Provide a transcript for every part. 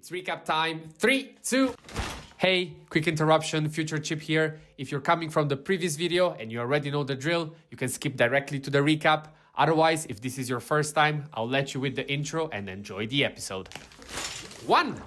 It's recap time. 3, 2. Hey, quick interruption, Future Chip here. If you're coming from the previous video and you already know the drill, you can skip directly to the recap. Otherwise, if this is your first time, I'll let you with the intro and enjoy the episode. 1.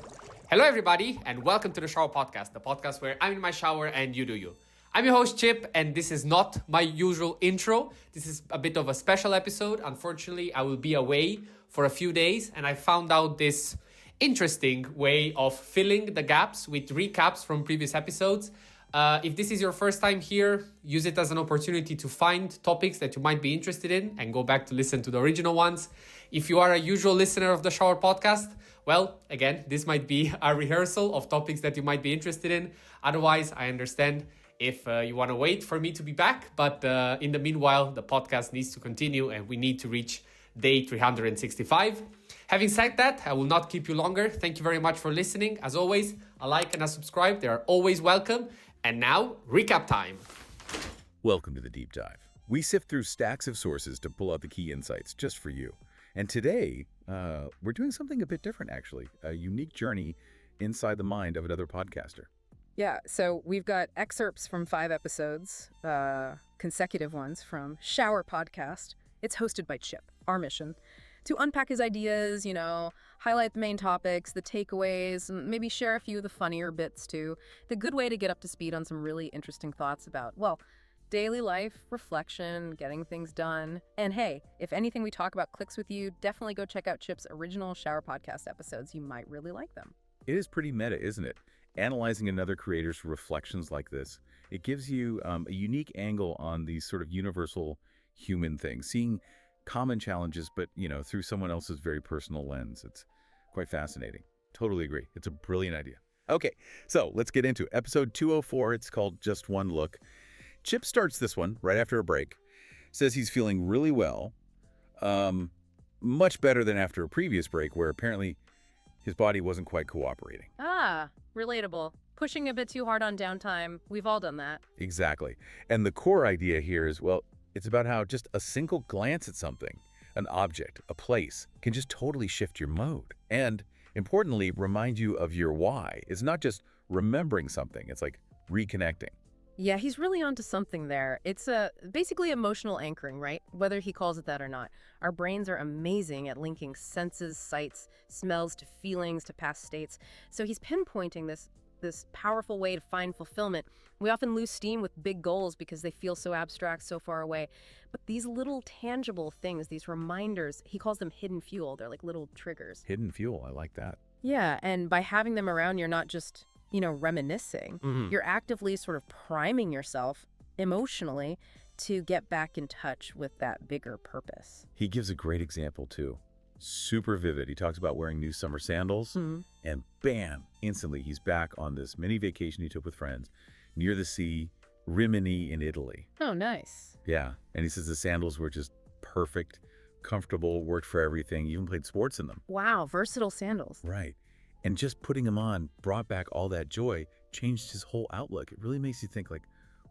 Hello everybody and welcome to the Shower Podcast, the podcast where I'm in my shower and you do you. I'm your host Chip and this is not my usual intro. This is a bit of a special episode. Unfortunately, I will be away for a few days and I found out this interesting way of filling the gaps with recaps from previous episodes. If this is your first time here, use it as an opportunity to find topics that you might be interested in and go back to listen to the original ones. If you are a usual listener of the Shower Podcast, well, again, this might be a rehearsal of topics that you might be interested in. Otherwise, I understand if you want to wait for me to be back. But in the meanwhile, the podcast needs to continue and we need to reach day 365. Having said that, I will not keep you longer. Thank you very much for listening. As always, a like and a subscribe. They are always welcome. And now, recap time. Welcome to the Deep Dive. We sift through stacks of sources to pull out the key insights just for you. And today, we're doing something a bit different, actually. A unique journey inside the mind of another podcaster. Yeah, so we've got excerpts from 5 episodes, consecutive ones from Shower Podcast. It's hosted by Chip. Our mission to unpack his ideas, highlight the main topics, the takeaways, and maybe share a few of the funnier bits too. The good way to get up to speed on some really interesting thoughts about, daily life, reflection, getting things done. And hey, if anything we talk about clicks with you, definitely go check out Chip's original Shower Podcast episodes. You might really like them. It is pretty meta, isn't it? Analyzing another creator's reflections like this, it gives you a unique angle on these sort of universal human things, seeing common challenges, but, through someone else's very personal lens. It's quite fascinating. Totally agree. It's a brilliant idea. Okay, so let's get into it. Episode 204, it's called Just One Look. Chip starts this one right after a break, says he's feeling really well, much better than after a previous break where apparently his body wasn't quite cooperating. Relatable. Pushing a bit too hard on downtime. We've all done that. Exactly. And the core idea here is, it's about how just a single glance at something, an object, a place, can just totally shift your mode. And importantly, remind you of your why. It's not just remembering something. It's like reconnecting. Yeah, he's really onto something there. It's basically emotional anchoring, right? Whether he calls it that or not. Our brains are amazing at linking senses, sights, smells to feelings, to past states. So he's pinpointing this powerful way to find fulfillment. We often lose steam with big goals because they feel so abstract, so far away. But these little tangible things, these reminders, he calls them hidden fuel. They're like little triggers. Hidden fuel, I like that. Yeah, and by having them around, you're not just reminiscing. You're actively sort of priming yourself emotionally to get back in touch with that bigger purpose. He gives a great example, too. Super vivid. He talks about wearing new summer sandals, and bam, instantly he's back on this mini vacation he took with friends near the sea, Rimini in Italy. Oh, nice. Yeah, and he says the sandals were just perfect, comfortable, worked for everything, even played sports in them. Wow, versatile sandals. Right. And just putting them on brought back all that joy, changed his whole outlook. It really makes you think,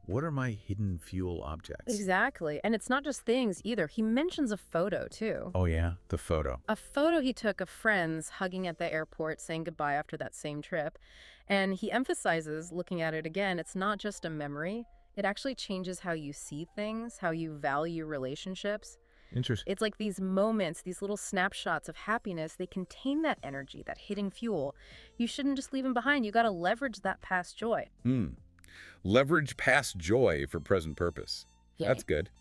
what are my hidden fuel objects? Exactly. And it's not just things either. He mentions a photo, too. Oh, yeah? The photo. A photo he took of friends hugging at the airport, saying goodbye after that same trip. And he emphasizes, looking at it again, it's not just a memory. It actually changes how you see things, how you value relationships. Interesting. It's like these moments, these little snapshots of happiness, they contain that energy, that hidden fuel. You shouldn't just leave them behind. You got to leverage that past joy. Leverage past joy for present purpose. Yeah. That's good.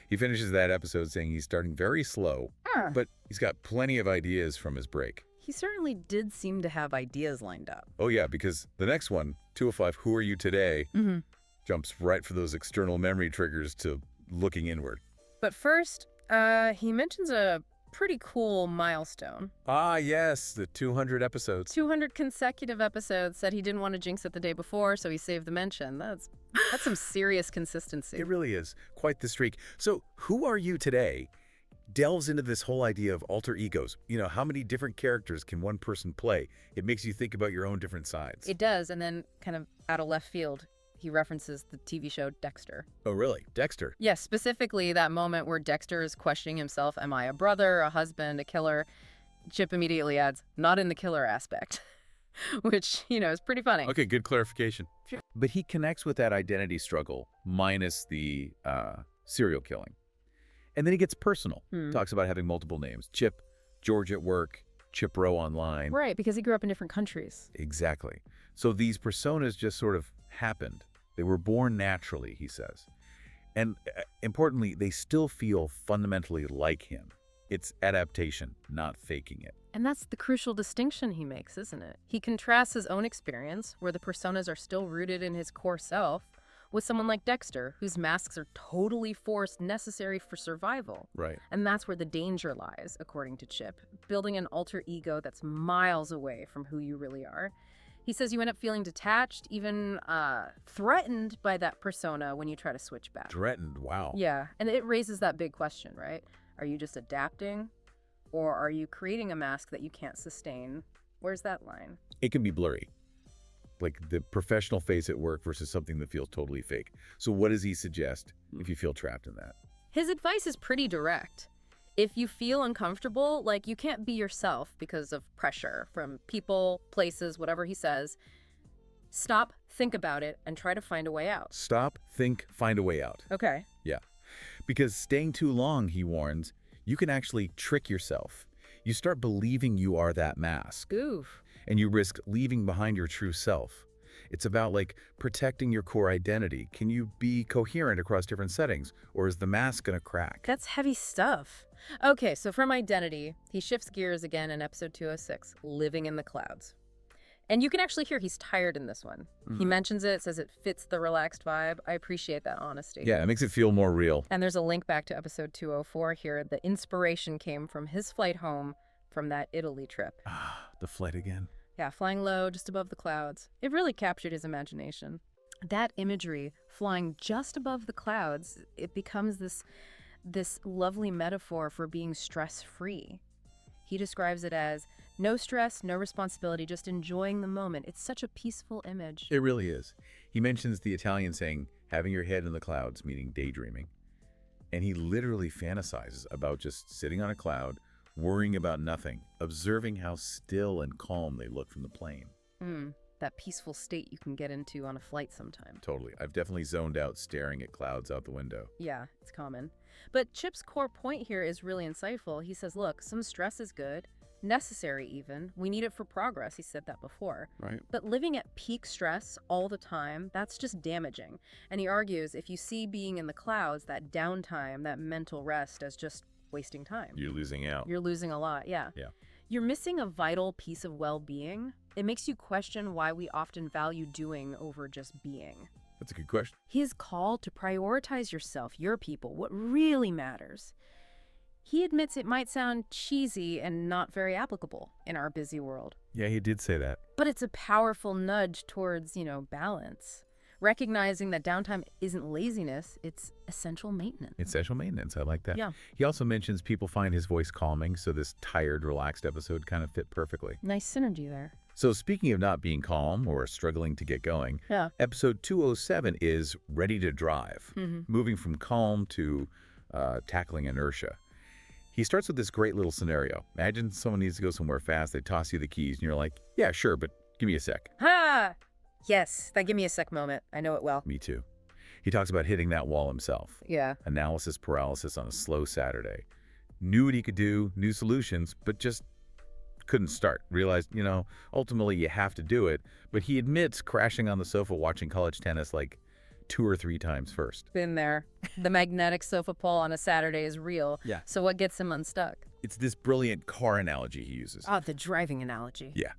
He finishes that episode saying he's starting very slow, but he's got plenty of ideas from his break. He certainly did seem to have ideas lined up. Oh, yeah, because the next one, 205, Who Are You Today, jumps right for those external memory triggers to looking inward. But first, he mentions a pretty cool milestone. Ah, yes, the 200 episodes. 200 consecutive episodes. Said he didn't want to jinx it the day before, so he saved the mention. That's some serious consistency. It really is. Quite the streak. So, Who Are You Today delves into this whole idea of alter egos. How many different characters can one person play? It makes you think about your own different sides. It does, and then kind of out of left field, he references the TV show Dexter. Oh, really? Dexter? Yes, specifically that moment where Dexter is questioning himself. Am I a brother, a husband, a killer? Chip immediately adds, not in the killer aspect. which, is pretty funny. Okay, good clarification. But he connects with that identity struggle minus the serial killing. And then he gets personal. Talks about having multiple names. Chip, George at work, Chip Rowe online. Right, because he grew up in different countries. Exactly. So these personas just sort of happened. They were born naturally, he says. And importantly, they still feel fundamentally like him. It's adaptation, not faking it. And that's the crucial distinction he makes, isn't it? He contrasts his own experience, where the personas are still rooted in his core self, with someone like Dexter, whose masks are totally forced, necessary for survival. Right. And that's where the danger lies, according to Chip, building an alter ego that's miles away from who you really are. He says you end up feeling detached, even threatened by that persona when you try to switch back. Threatened, wow. Yeah, and it raises that big question, right? Are you just adapting, or are you creating a mask that you can't sustain? Where's that line? It can be blurry. Like the professional face at work versus something that feels totally fake. So what does he suggest if you feel trapped in that? His advice is pretty direct. If you feel uncomfortable, like you can't be yourself because of pressure from people, places, whatever he says, stop, think about it, and try to find a way out. Stop, think, find a way out. Okay. Yeah. Because staying too long, he warns, you can actually trick yourself. You start believing you are that mask. Oof. And you risk leaving behind your true self. It's about like protecting your core identity. Can you be coherent across different settings, or is the mask gonna crack? That's heavy stuff. Okay, so from identity, he shifts gears again in episode 206, living in the clouds. And you can actually hear he's tired in this one. He mentions it, says it fits the relaxed vibe. I appreciate that honesty. Yeah, it makes it feel more real. And there's a link back to episode 204 here. The inspiration came from his flight home from that Italy trip. The flight again. Yeah, flying low, just above the clouds. It really captured his imagination. That imagery, flying just above the clouds, it becomes this lovely metaphor for being stress-free. He describes it as no stress, no responsibility, just enjoying the moment. It's such a peaceful image. It really is. He mentions the Italian saying, having your head in the clouds, meaning daydreaming. And he literally fantasizes about just sitting on a cloud, worrying about nothing, observing how still and calm they look from the plane. That peaceful state you can get into on a flight sometime. Totally. I've definitely zoned out staring at clouds out the window. Yeah, it's common. But Chip's core point here is really insightful. He says, look, some stress is good, necessary even. We need it for progress. He said that before. Right. But living at peak stress all the time, that's just damaging. And he argues if you see being in the clouds, that downtime, that mental rest as just wasting time. You're losing out. You're losing a lot, yeah. Yeah. You're missing a vital piece of well-being. It makes you question why we often value doing over just being. That's a good question. His call to prioritize yourself, your people, what really matters. He admits it might sound cheesy and not very applicable in our busy world. Yeah, he did say that. But it's a powerful nudge towards, balance. Recognizing that downtime isn't laziness, it's essential maintenance. Essential maintenance. I like that. Yeah. He also mentions people find his voice calming, so this tired, relaxed episode kind of fit perfectly. Nice synergy there. So speaking of not being calm or struggling to get going, Yeah. episode 207 is Ready to Drive, moving from calm to tackling inertia. He starts with this great little scenario. Imagine someone needs to go somewhere fast, they toss you the keys, and you're like, yeah, sure, but give me a sec. Ha! Yes, that give me a sec moment. I know it well. Me too. He talks about hitting that wall himself. Yeah. Analysis paralysis on a slow Saturday. Knew what he could do, knew solutions, but just couldn't start. Realized, ultimately you have to do it. But he admits crashing on the sofa watching college tennis like 2 or 3 times first. Been there. The magnetic sofa pull on a Saturday is real. Yeah. So what gets him unstuck? It's this brilliant car analogy he uses. Oh, the driving analogy. Yeah.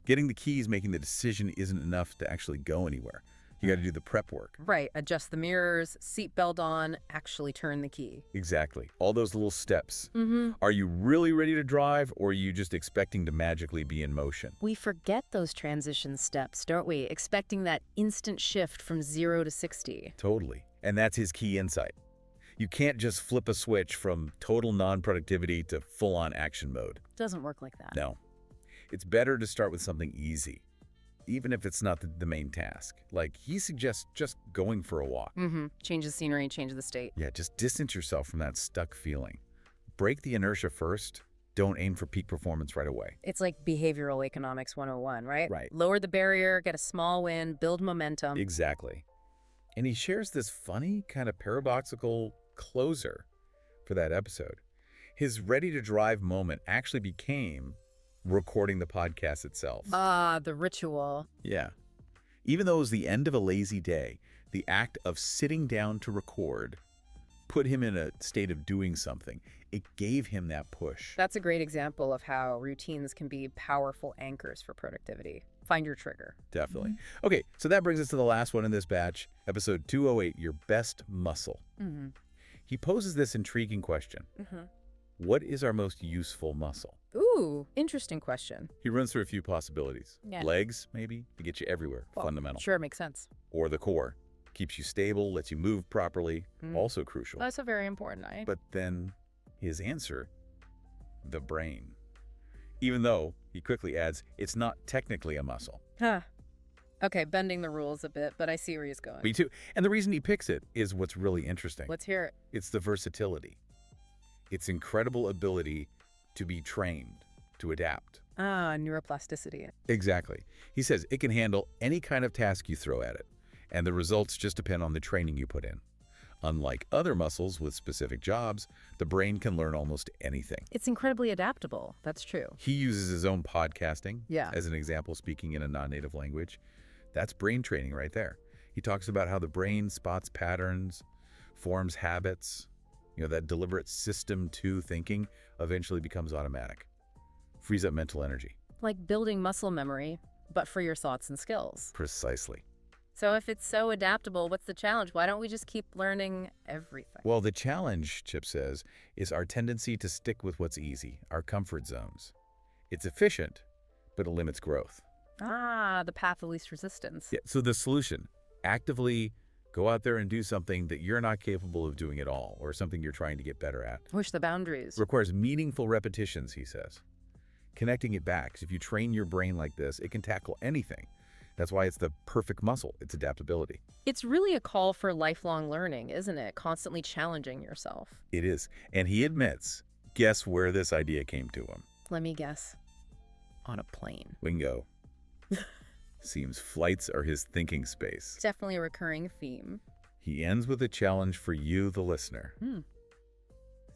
Getting the keys, making the decision isn't enough to actually go anywhere. You got to do the prep work. Right. Adjust the mirrors, seatbelt on, actually turn the key. Exactly. All those little steps. Are you really ready to drive, or are you just expecting to magically be in motion? We forget those transition steps, don't we? Expecting that instant shift from 0 to 60. Totally. And that's his key insight. You can't just flip a switch from total non-productivity to full-on action mode. Doesn't work like that. No. It's better to start with something easy, even if it's not the main task. Like, he suggests just going for a walk. Change the scenery, change the state. Yeah, just distance yourself from that stuck feeling. Break the inertia first, don't aim for peak performance right away. It's like behavioral economics 101, right? Right. Lower the barrier, get a small win, build momentum. Exactly. And he shares this funny, kind of paradoxical closer for that episode. His ready-to-drive moment actually became recording the podcast itself. Ah, the ritual. Yeah. Even though it was the end of a lazy day, the act of sitting down to record put him in a state of doing something. It gave him that push. That's a great example of how routines can be powerful anchors for productivity. Find your trigger. Definitely. Okay, so that brings us to the last one in this batch, episode 208, your best muscle. He poses this intriguing question. What is our most useful muscle? Ooh, interesting question. He runs through a few possibilities. Yeah. Legs, maybe, to get you everywhere, Well, fundamental. Sure, makes sense. Or the core, keeps you stable, lets you move properly, also crucial. That's a very important eye. But then his answer, the brain. Even though, he quickly adds, it's not technically a muscle. Huh. Okay, bending the rules a bit, but I see where he's going. Me too. And the reason he picks it is what's really interesting. Let's hear it. It's the versatility. Its incredible ability to be trained, to adapt. Ah, neuroplasticity. Exactly. He says it can handle any kind of task you throw at it, and the results just depend on the training you put in. Unlike other muscles with specific jobs, the brain can learn almost anything. It's incredibly adaptable. That's true. He uses his own podcasting Yeah. as an example, speaking in a non-native language. That's brain training right there. He talks about how the brain spots patterns, forms habits. That deliberate system 2 thinking eventually becomes automatic. Frees up mental energy. Like building muscle memory, but for your thoughts and skills. Precisely. So if it's so adaptable, what's the challenge? Why don't we just keep learning everything? Well, the challenge, Chip says, is our tendency to stick with what's easy, our comfort zones. It's efficient, but it limits growth. Ah, the path of least resistance. Yeah, so the solution, actively go out there and do something that you're not capable of doing at all, or something you're trying to get better at. Push the boundaries. Requires meaningful repetitions, he says. Connecting it back, 'cause if you train your brain like this, it can tackle anything. That's why it's the perfect muscle, its adaptability. It's really a call for lifelong learning, isn't it? Constantly challenging yourself. It is. And he admits, guess where this idea came to him? Let me guess. On a plane. Wingo. Seems flights are his thinking space. Definitely a recurring theme. He ends with a challenge for you, the listener.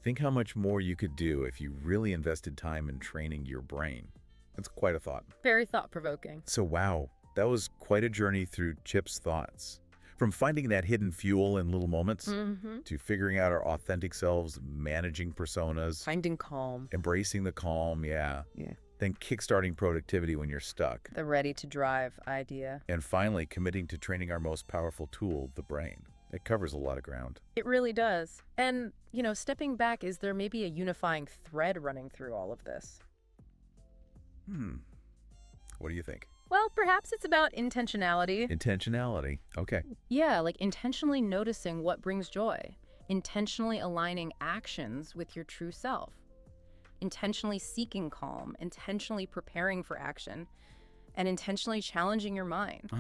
Think how much more you could do if you really invested time in training your brain. That's quite a thought. Very thought-provoking. So wow, that was quite a journey through Chip's thoughts. From finding that hidden fuel in little moments, to figuring out our authentic selves, managing personas, Finding calm. embracing the calm, Yeah. then kickstarting productivity when you're stuck, The ready-to-drive idea. and finally committing to training our most powerful tool, the brain. It covers a lot of ground. It really does. And, stepping back, is there maybe a unifying thread running through all of this? What do you think? Well, perhaps it's about intentionality. Intentionality. Okay. Yeah, like intentionally noticing what brings joy. Intentionally aligning actions with your true self. Intentionally seeking calm. Intentionally preparing for action. And intentionally challenging your mind.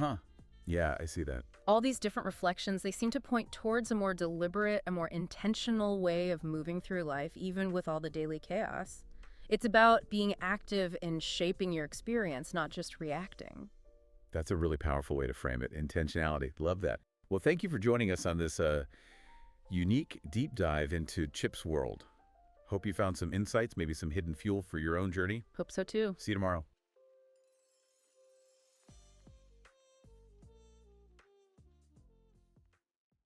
Yeah, I see that. All these different reflections, they seem to point towards a more deliberate, a more intentional way of moving through life, even with all the daily chaos. It's about being active in shaping your experience, not just reacting. That's a really powerful way to frame it. Intentionality. Love that. Well, thank you for joining us on this unique deep dive into Chip's world. Hope you found some insights, maybe some hidden fuel for your own journey. Hope so too. See you tomorrow.